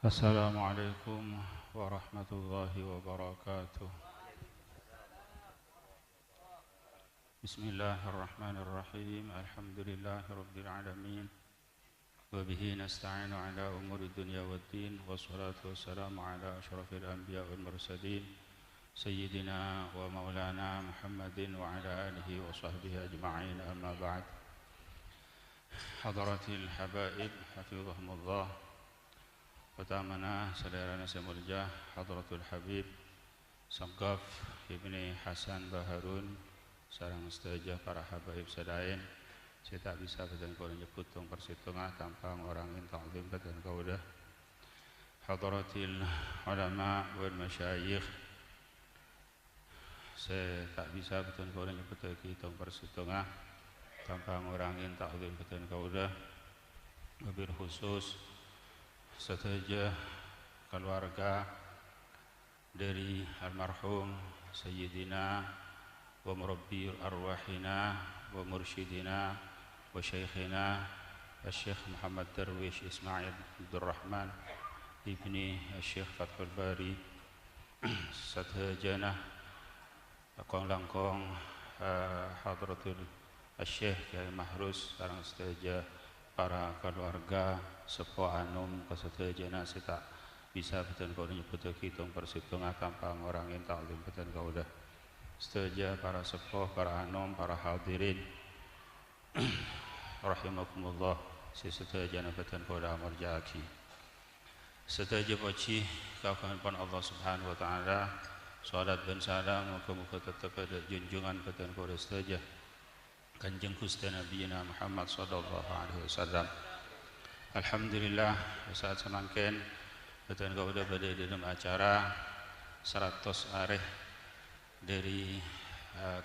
Assalamualaikum warahmatullahi wabarakatuh. Bismillahirrahmanirrahim. Alhamdulillahirabbil alamin. Wa bihi nasta'inu ala umuri dunya waddin. Wassalatu wassalamu ala asyrafil anbiya wal mursalin sayyidina wa maulana Muhammadin wa ala alihi wa sahbihi ajma'in. Amma ba'd. Hadratil habaib hafizahumullah. Pertamanya saudara saya mulia Hadratul Habib Sagaf Ibni Hasan Baharun, sarang setajah para habaib sadain. Saya tak bisa betul kau nyebut tong persitungah tanpa ngorangin ta'zim betul kau dah. Hadratil ulama wal masyayikh, saya tak bisa betul kau nyebut lagi tong persitungah tanpa ngorangin ta'zim betul kau dah. Wabil khusus setajah keluarga dari almarhum Sayyidina wa murabbi arwahina wa mursyidina wa syekhina Syekh Muhammad Darwish Ismail Abdurrahman ibni Syekh Fathul Bari setajana langkong langkong hadratul Syekh Kiai Mahrus, sarang setajah para keluarga sepuh anum kesetajana. Saya tak bisa betul kau nyebut hitung persitungan tanpa ngorangin ta'lim betul kau dah. Setajah para sepuh, para anum, para hadirin rahimakumullah. Setajana betul kau dah marjaki. Setajah poci kau pun Allah Subhanahu wa taala. Salat dan salam muka-muka tetap ada junjungan betul kau dah setajah Kanjeng Gusti Nabi Muhammad sallallahu alaihi wasallam. Alhamdulillah saat semangkin betul kau udah berada dalam acara 100 hari dari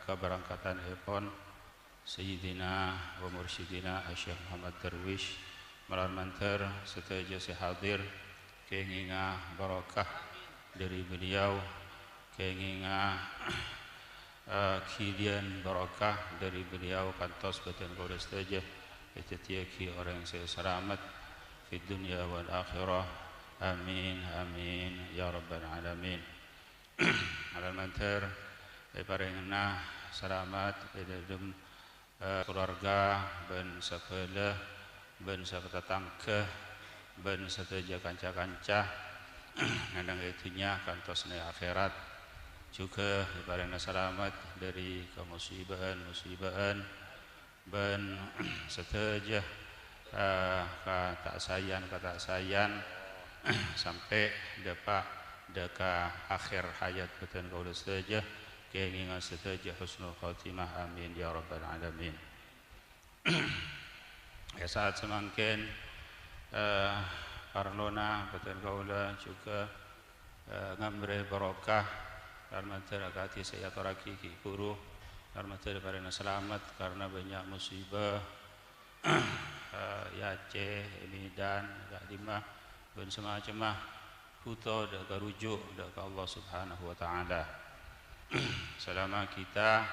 keberangkatan Epon Sayyidina wa Mursyidina Syekh Muhammad Darwish malam mantar setajah si hadir keinginga barakah dari beliau, keinginga kidian barakah dari beliau kantos betul kau udah setajah Itiaki orang yang saya selamat di dunia wal akhirah. Amin amin ya rabbal alamin. Malam mantar parengna selamat dalam keluarga ben sekolah ben setetangke ben seteja kanca-kanca nandang itunya kantos ne akhirat. Juga parengna selamat dari kemusibahan ben setajah kata sayan sampai deka akhir hayat betul kau setajah keinginan setajah husnul khatimah. Amin ya rabbal alamin. Ya saat semangkin parlona betul kau juga ngambre barokah karena terakati saya toraki ki guru karena daripada selamat karena banyak musibah ya Aceh ini dan Lima dan semacam huto dah rujuk dah ke Allah Subhanahu wa taala. Selama kita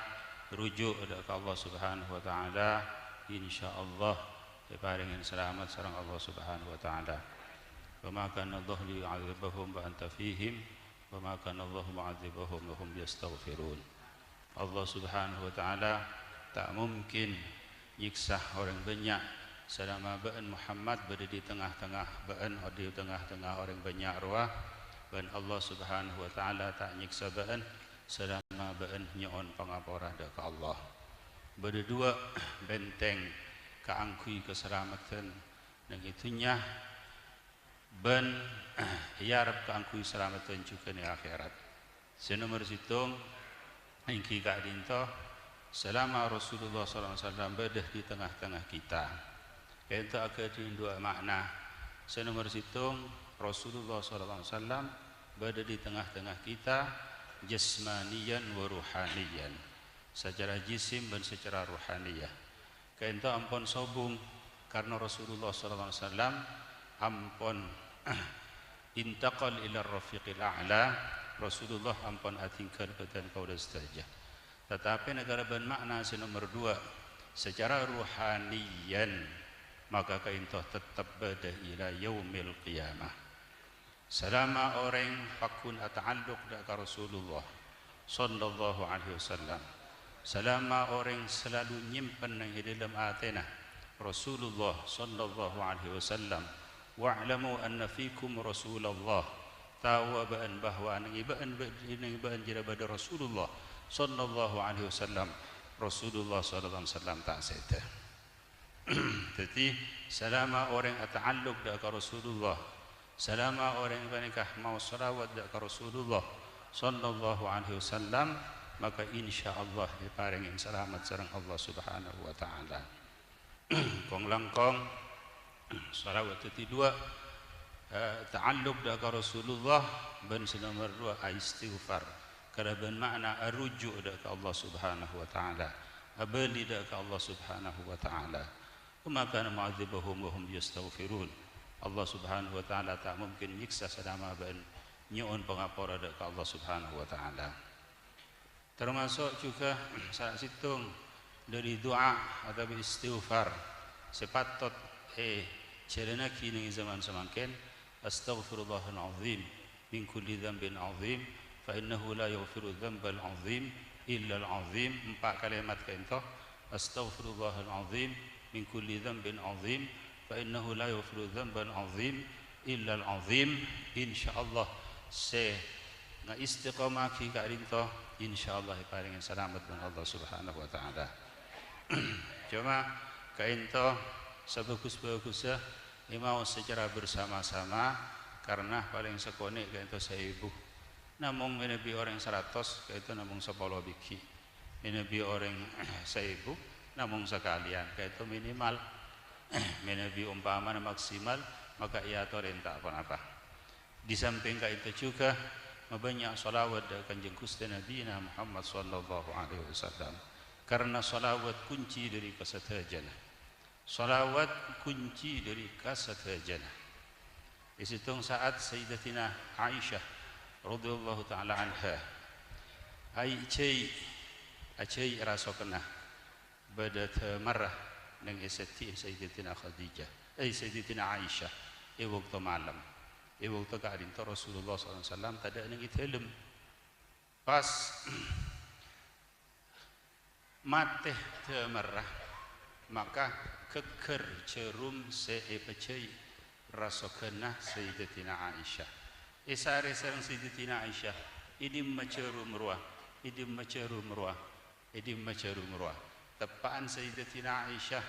rujuk dah ke Allah Subhanahu wa taala, insyaallah diparingin selamat sareng Allah Subhanahu wa taala. Wa ma kana Allah liyu'adzibahum wa anta fihim wa ma kana Allah mu'adzibahum wa hum yastaghfirun. Allah Subhanahu wa taala tak mungkin nyiksa orang banyak selama ba'an Muhammad berada di tengah-tengah ba'an di tengah-tengah orang banyak ruah, dan Allah Subhanahu wa taala tak nyiksa ba'an selama ba'an nyon pangapura ke Allah. Berdua benteng keangkui keselamatan dan itunya ben yarab keangkui keselamatan juga di akhirat. Senomor situng ingki kak dinto selama Rasulullah SAW berada di tengah-tengah kita. Kita akan dua makna. Senomor situng Rasulullah SAW berada di tengah-tengah kita jasmaniyan wa ruhaniyan, secara jisim dan secara ruhaniyah. Kita ampun sobung karena Rasulullah SAW ampun intaqal ila rafiqil a'la. Rasulullah ampun atingkan kedan kau dah setajah. Tetapi negara bermakna nomor dua secara ruhaniyan maka kaintoh tetap berada ila yaumil qiyamah. Selama orang pakun ta'alluq dengan Rasulullah sallallahu alaihi wasallam, selama orang selalu nyimpan di dalam hatinya Rasulullah sallallahu alaihi wasallam, wa'lamu anna fikum Rasulullah, tahu bahawa ibaan jira pada Rasulullah sallallahu alaihi wasallam, Rasulullah sallallahu alaihi wasallam tak seta. Jadi selama orang ta'alluq dengan Rasulullah, selama orang menikah mau salawat dengan Rasulullah sallallahu alaihi wasallam, maka insyaallah diparingin selamat sareng Allah Subhanahu wa taala. Kong langkong salawat itu dua, ta'alluq dengan Rasulullah, ben nomor dua istighfar. Kada ben makna rujuk dengan Allah Subhanahu wa taala, abali dengan Allah Subhanahu wa taala. Wa kana mu'adzibahum wa hum yastaghfirun. Allah Subhanahu wa taala tak mungkin nyiksa selama ben nyuun pengapura dekat Allah Subhanahu wa taala. Termasuk juga saat situng dari doa atau istighfar sepatut cerena kini zaman semakin astaghfirullahal azim min kulli dhanbin azim fa innahu la yaghfiru dhanbal azim illa al azim. 4 kalimat kaento astaghfirullahal azim min kulli dhanbin azim fa innahu la yaghfiru dhanbal azim illa al azim. Insyaallah se nga istiqamah ki ka rinto insyaallah paringin selamat dengan Allah Subhanahu wa taala. Cuma kainto sebagus-bagusnya mau secara bersama-sama karena paling sekone kainto 1000. Namung menebi orang 100 kainto namung 10 biki. Menebi orang 1000 namung sekalian kainto minimal. Menebi umpama maksimal maka ia to renta apa-apa. Di samping itu juga banyak salawat dari kanjeng Gusti Nabi Muhammad sallallahu alaihi wasallam, karena salawat kunci dari kesehatan. Salawat kunci dari kesehatan. Di situ saat Sayyidatina Aisyah radhiyallahu taala anha acai rasokna badat marah nang isati Sayyidatina Khadijah Sayyidatina Aisyah waktu malam waktu keadaan Rasulullah SAW tak ada yang film pas mati temerah maka keker cerum seepecai rasokena Sayyidatina Aisyah isare sareng Sayyidatina Aisyah idim macerum ruah tepaan Sayyidatina Aisyah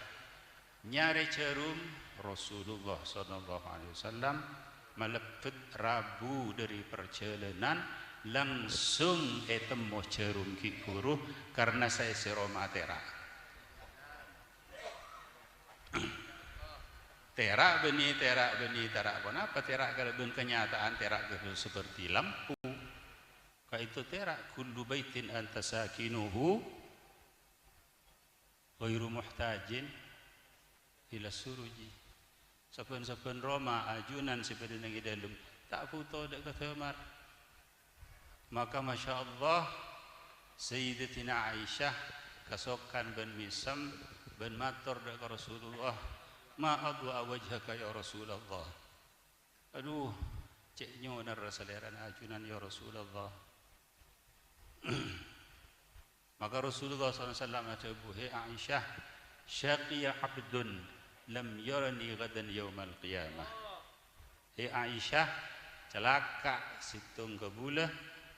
nyari cerum Rasulullah SAW melepet rabu dari perjalanan langsung etemu cerum ki guru karena saya seroma terak beni terak apa terak kalau ben kenyataan terak seperti lampu kaitu terak kullu baitin anta sakinuhu ghairu muhtajin ila suruji. Saben-saben Roma ajunan seperti nang idalem tak foto dak ketemar. Maka Masya Allah Sayyidatina Aisyah kasokan ben misam ben matur dak Rasulullah ma adwa wajhaka ya Rasulullah. Aduh cek nyonar rasaleran ajunan ya Rasulullah. Maka Rasulullah SAW atabu he Aisyah syaqiya abdun lam yarani gadan yaumal qiyamah. He Aisyah celaka situng kebulah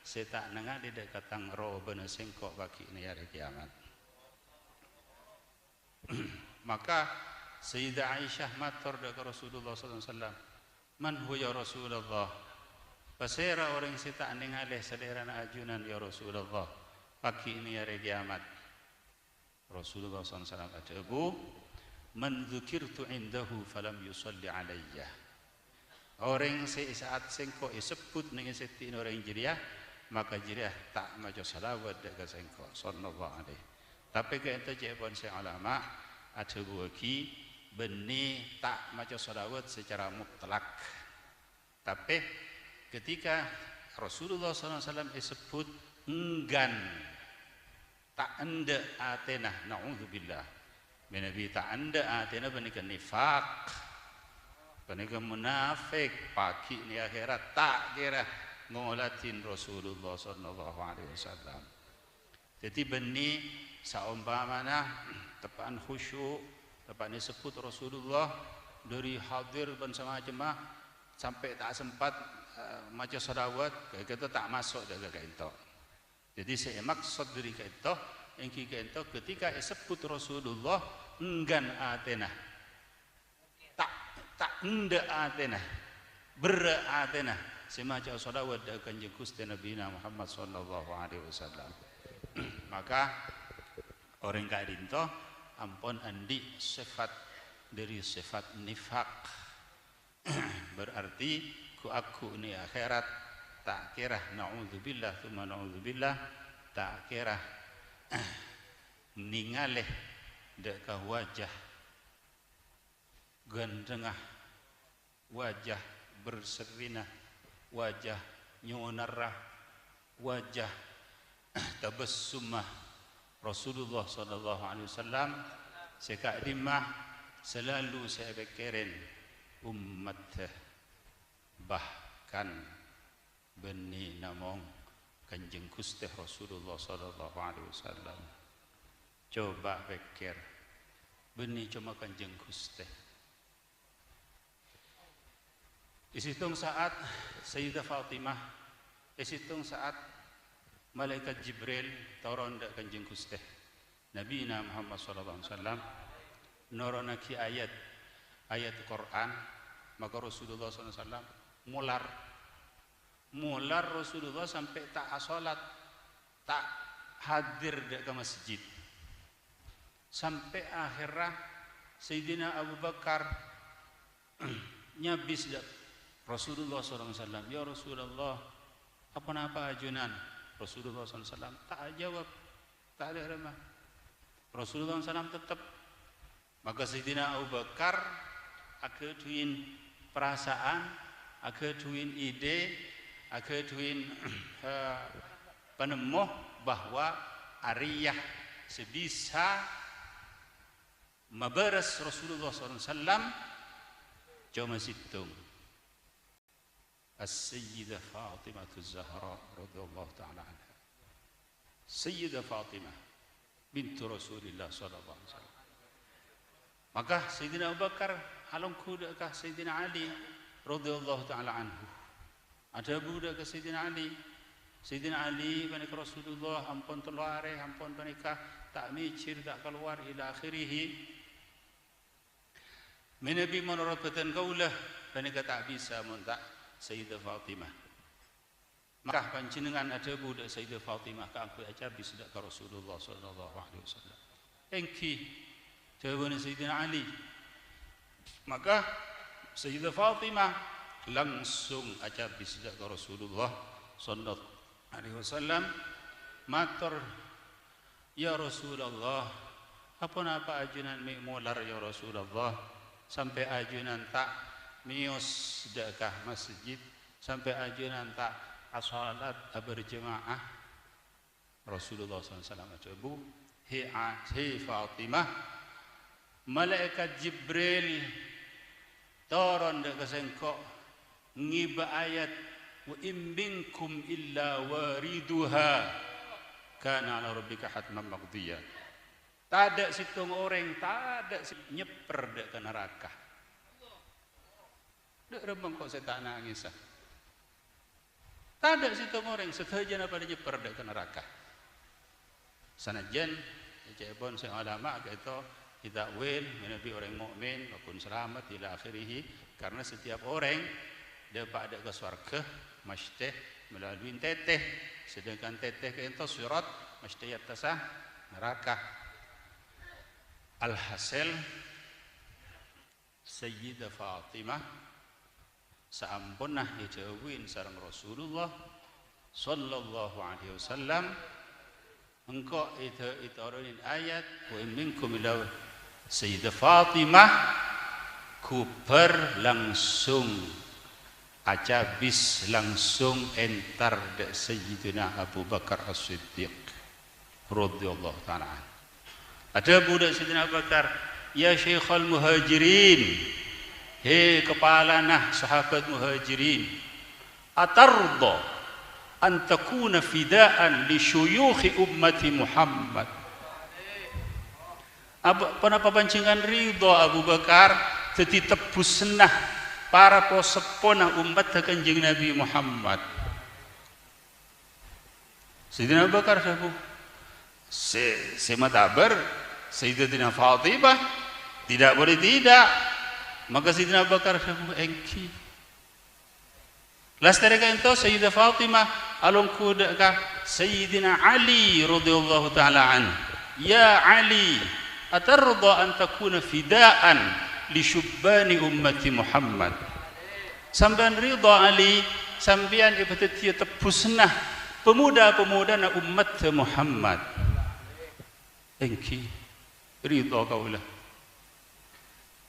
setak nengah di dekat tangro bena sengkok baki ni hari kiamat. Maka Sayyidah Aisyah matur dekat Rasulullah SAW, man huwa ya Rasulullah? Pasera orang setak nengah leh sederhana ajunan ya Rasulullah baki ni hari kiamat. Rasulullah SAW atabu man dzukirtu indahu falam yusalli alayya. Orang saat sengko sebut ning setin orang jiriah maka jiriah tak maca salawat dekat sengko sallallahu alaihi. Tapi ke ente jepon se ulama ada buaki beni tak maca salawat secara mutlak. Tapi ketika Rasulullah SAW disebut enggan tak anda atena naudzubillah. Nabi tak anda atena benikan nifaq Panika munafik pagi ni akhirat tak kira ngolatin Rasulullah sallallahu alaihi wasallam. Jadi benih saumpamana tepaan khusyuk, tepaan disebut Rasulullah dari hadir bersama jemaah sampai tak sempat maca salawat, kita tak masuk dalam kaito. Jadi saya maksud dari kaito, yang kaito ketika disebut Rasulullah enggan atena. Tak ndak atena, beratena. Semaca salawat dan kanjeng Gusti Nabi Muhammad sallallahu alaihi wasallam. Maka orang kadinto ampun andi sifat dari sifat nifak. Berarti ku aku ni akhirat tak kira naudzubillah tsumma naudzubillah tak kira ningaleh deka wajah gandengah, wajah berserinah, wajah nyonarah, wajah tabassumah Rasulullah sallallahu alaihi wasallam. Sekak dimah selalu saya pikirin umat bahkan beni namong kanjeng Gusti Rasulullah sallallahu alaihi wasallam. Coba pikir beni cuma kanjeng Gusti. Isitung saat Sayyidah Fatimah, isitung saat malaikat Jibril turun dak kanjeng Gusti Nabi Muhammad sallallahu alaihi wasallam nuronaki ayat Quran, maka Rasulullah sallallahu alaihi wasallam mular Rasulullah sampai tak salat, tak hadir dak ke masjid. Sampai akhirnya Sayyidina Abu Bakar nyabis dak Rasulullah SAW, ya Rasulullah, apa-apa ajunan? Rasulullah SAW tak jawab, tak ada remah. Rasulullah SAW tetap. Maka Sayyidina Abu Bakar akeduin perasaan, akeduin ide, akeduin penemuh bahwa Ariyah sebisa mabaras Rasulullah SAW cuma situng. As-Sayyidah Fatimah Az-Zahra radhiyallahu ta'ala anha. Sayyidah Fatimah bintu Rasulullah sallallahu alaihi wasallam. Maka Sayyidina Abu Bakar alangku dekat Sayyidina Ali radhiyallahu ta'ala anhu. Ada budak ke Sayyidina Ali. Sayyidina Ali panika Rasulullah ampun teluare, ampun panika tak micir, tak keluar ila akhirih. Menabi menurut batan kaulah panika tak bisa muntak Sayyidah Fatimah. Maka panjenengan ada budak Sayyidah Fatimah ka aku aja bisa dak Rasulullah sallallahu alaihi wasallam. Engki jawaban Sayyidina Ali. Maka Sayyidah Fatimah langsung aja bisa dak Rasulullah sallallahu alaihi wasallam matur, ya Rasulullah, apa ajunan mi mular ya Rasulullah sampai ajunan tak mios dekah masjid, sampai ajunan tak salat berjemaah. Rasulullah SAW ajabu, hei Fatimah, malaikat Jibril turun dekat sengkok ngiba ayat wa in minkum illa wariduha kana ala rabbika hatman maqdiya. Tak ada situng orang, tak ada nyeper dek ke neraka. Dek rembang kok saya tak nangis. Tak ada situng orang, setajan apa dia nyeper dek ke neraka. Sanajan, cebon saya ulama kata kita win menabi orang mukmin maupun selamat ila akhirih, karena setiap orang dapat ada ke surga mesti melalui teteh, sedangkan teteh itu surat mesti atas neraka. Alhasil Sayyidah Fatimah saampunah dijawabin sareng Rasulullah sallallahu alaihi wasallam engkau itu orang ayat wa minkum ila Sayyidah Fatimah kuper langsung acabis langsung entar de Sayyidina Abu Bakar As-Siddiq radhiyallahu ta'ala. Ada budak Sayyidina Abu Bakar, ya Syekhul Muhajirin, Hei kepala nah sahabat muhajirin, atarda an takuna fidaan li syuyukhi ummati Muhammad. Pernah pabancingan ridho Abu Bakar teti tebus senah para posepona umat kanjeng Nabi Muhammad. Sayyidina Abu Bakar sabu sematabar Sayyidatina Fatimah tidak boleh tidak, maka Sayyidina Abu Bakar sabu engki lastare ka ento Sayyidah Fatimah alung kuda ka Sayyidina Ali radhiyallahu taala an, ya Ali atarda an takuna fidaan li syubbani ummati Muhammad. Sampean ridha Ali sampean ibadati tebusnah pemuda-pemuda na umat Muhammad. Engki ridha kaulah.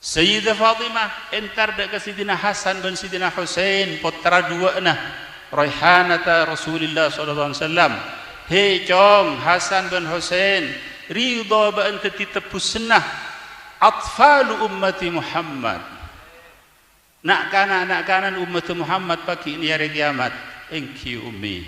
Sayyidah Fatimah entar dak Sayyidina Hasan dan Sayyidina Husain putra dua na Raihanata Rasulullah sallallahu alaihi wasallam. Hei cong Hasan dan Husain ridha ba anta titepusnah atfalu ummati Muhammad. Nak kanan umat Muhammad pagi ini hari kiamat. Engki ummi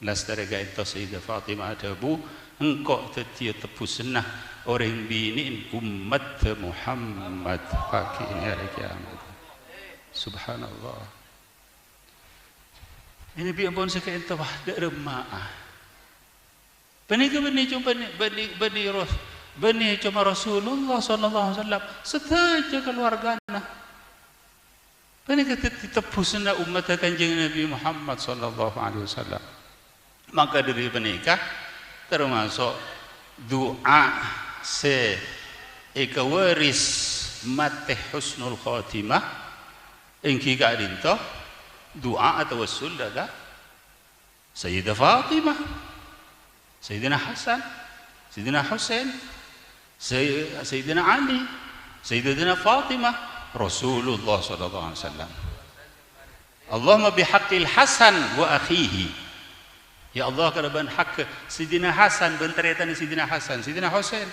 lastare ga ento Sayyidah Fatimah adabu engkau tetia tepusnah orang bini umat Muhammad pagi ini hari kiamat. Subhanallah. Ini biarpun sekali ento wah dak remaah. Benih cuma Rasulullah sallallahu alaihi wasallam setaja keluargana. Benih tebusna umat kanjeng Nabi Muhammad sallallahu alaihi wasallam. Maka dari menikah termasuk doa se ekawaris mate husnul khatimah engki ka dinto doa atau wassul daga Sayyidah Fatimah, Sayyidina Hasan, Sayyidina Husain, Sayyidina Ali, Sayyidatina Fatimah, Rasulullah sallallahu alaihi wasallam. Allahumma bihaqqil Hasan wa akhihi. Ya Allah karaban hak Sayyidina Hasan bin ternyata Sayyidina Hasan, Sayyidina Husain.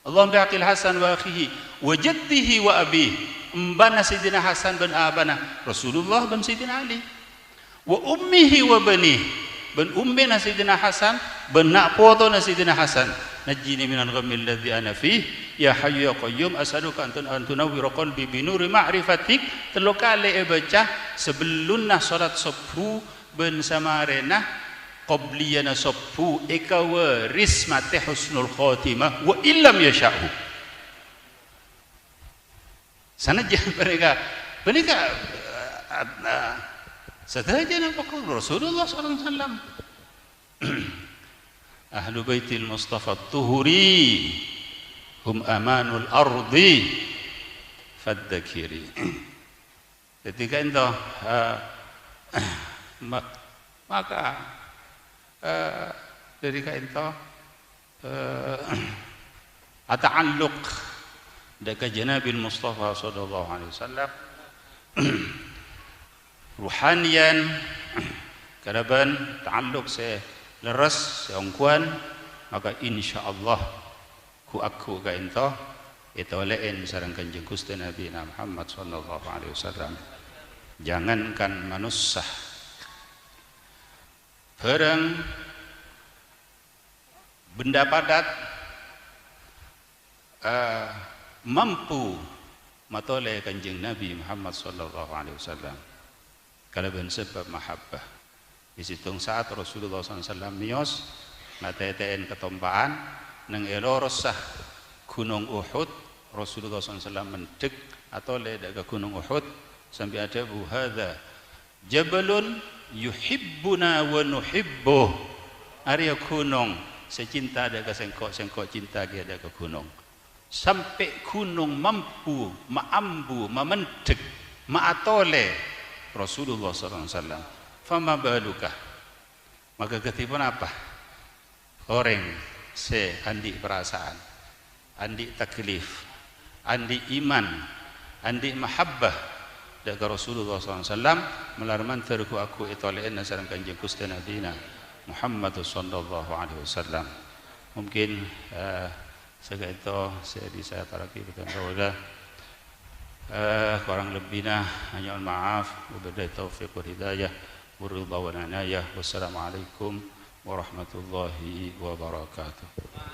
Allahumma bihaqqil Hasan wa akhihi wa jaddihi wa abihi. Mbana Sayyidina Hasan bin abana Rasulullah bin Sayyidina Ali. Wa ummihi wa banihi. Ben ummina Sayyidina Hasan ben nak poto na Sayyidina Hasan najini minal ghammil ladzi ana fih ya hayyu ya qayyum as'aluka an tunawwira qalbi bi nuri ma'rifatik. Telu kali baca sebelum salat subuh ben samarena qabliyana subuh ekawaris mate husnul khatimah wa illam yasha'u. Sanajan mereka setaja nampak Rasulullah SAW. Ahlu baitil Mustafa tuhuri hum amanul ardi faddakiri. Ketika itu maka dari itu ata'alluq deka janabil Mustafa sallallahu alaihi wasallam ruhanian karaban ta'alluq se leres seongkuan maka insyaallah ku aku ka ento etolein sareng kanjeng Gusti Nabi Muhammad sallallahu alaihi wasallam. Jangankan manusia barang benda padat mampu matole kanjeng Nabi Muhammad sallallahu alaihi wasallam kalau sebab mahabbah. Di situng saat Rasulullah SAW mios nateteen ketompaan nang elorosah gunung Uhud. Rasulullah SAW mendek atau leda ke gunung Uhud sampai ada buhada jabalun yuhibbuna wa nuhibbuh. Arya gunung secinta ada ke sengkok cinta dia ada ke gunung sampai gunung mampu maambu mamendek maatole Rasulullah SAW. Fama balukah maka ketipun apa orang se andi perasaan andi taklif andi iman andi mahabbah daga Rasulullah SAW melarman terku aku itolein nasarang kanjeng Gusti Nabi Muhammad sallallahu alaihi wasallam. Mungkin saya itu saya bisa taraki betul kurang lebihnya hanya maaf, wabillahi taufiq wal hidayah, waridha wal inayah. Wassalamualaikum warahmatullahi wabarakatuh.